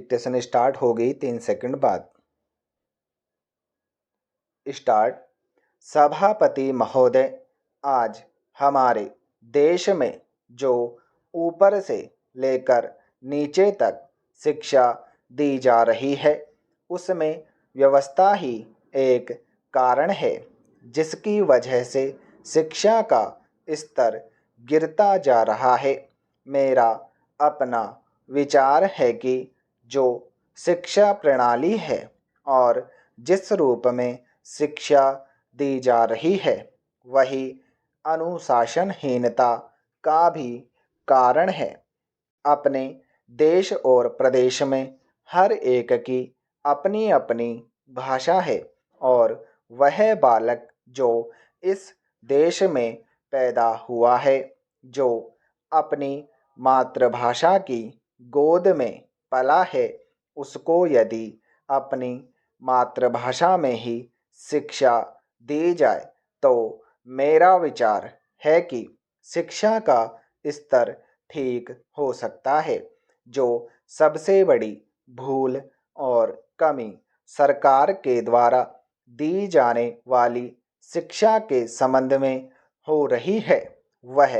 Dictation start होगी 3 second बाद। Start. सभापति महोदय, आज हमारे देश में जो ऊपर से लेकर नीचे तक शिक्षा दी जा रही है, उसमें व्यवस्था ही एक कारण है जिसकी वजह से शिक्षा का स्तर गिरता जा रहा है। मेरा अपना विचार है कि जो शिक्षा प्रणाली है और जिस रूप में शिक्षा दी जा रही है, वही अनुशासनहीनता का भी कारण है। अपने देश और प्रदेश में हर एक की अपनी अपनी भाषा है और वह बालक जो इस देश में पैदा हुआ है, जो अपनी मातृभाषा की गोद में पला है, उसको यदि अपनी मातृभाषा में ही शिक्षा दी जाए तो मेरा विचार है कि शिक्षा का स्तर ठीक हो सकता है। जो सबसे बड़ी भूल और कमी सरकार के द्वारा दी जाने वाली शिक्षा के संबंध में हो रही है, वह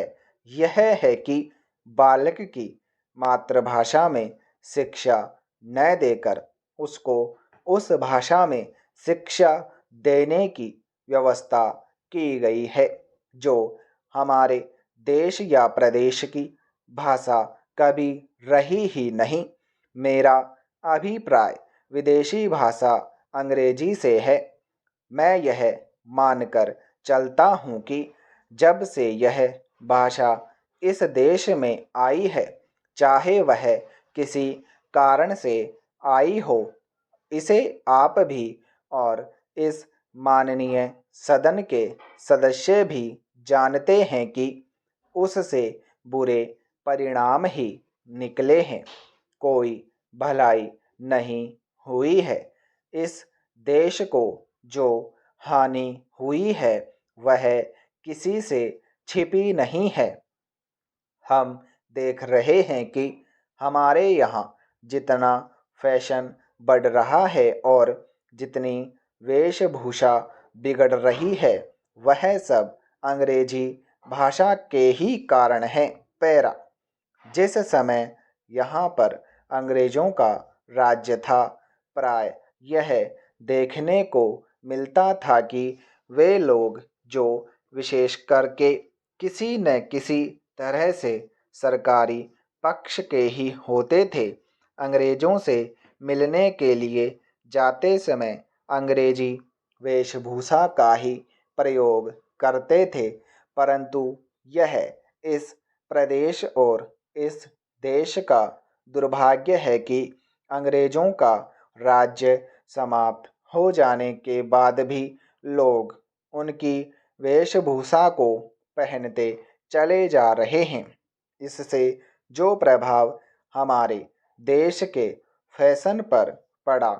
यह है कि बालक की मातृभाषा में शिक्षा न देकर उसको उस भाषा में शिक्षा देने की व्यवस्था की गई है, जो हमारे देश या प्रदेश की भाषा कभी रही ही नहीं। मेरा अभिप्राय विदेशी भाषा अंग्रेजी से है। मैं यह मानकर चलता हूँ कि जब से यह भाषा इस देश में आई है, चाहे वह किसी कारण से आई हो, इसे आप भी और इस माननीय सदन के सदस्य भी जानते हैं कि उससे बुरे परिणाम ही निकले हैं। कोई भलाई नहीं हुई है। इस देश को जो हानि हुई है वह किसी से छिपी नहीं है। हम देख रहे हैं कि हमारे यहाँ जितना फैशन बढ़ रहा है और जितनी वेशभूषा बिगड़ रही है, वह सब अंग्रेजी भाषा के ही कारण है। पैरा। जिस समय यहाँ पर अंग्रेजों का राज्य था, प्राय यह देखने को मिलता था कि वे लोग जो विशेष करके किसी न किसी तरह से सरकारी पक्ष के ही होते थे, अंग्रेजों से मिलने के लिए जाते समय अंग्रेजी वेशभूषा का ही प्रयोग करते थे। परंतु यह इस प्रदेश और इस देश का दुर्भाग्य है कि अंग्रेजों का राज्य समाप्त हो जाने के बाद भी लोग उनकी वेशभूषा को पहनते चले जा रहे हैं। इससे जो प्रभाव हमारे देश के फैशन पर पड़ा,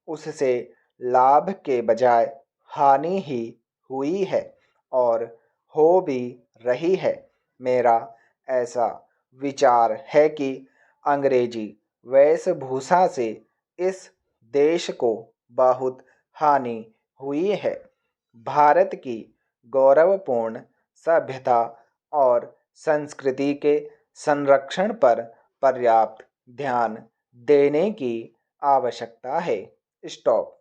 उससे लाभ के बजाय हानि ही हुई है और हो भी रही है। मेरा ऐसा विचार है कि अंग्रेजी वेशभूषा से इस देश को बहुत हानि हुई है। भारत की गौरवपूर्ण सभ्यता और संस्कृति के संरक्षण पर पर्याप्त ध्यान देने की आवश्यकता है। स्टॉप।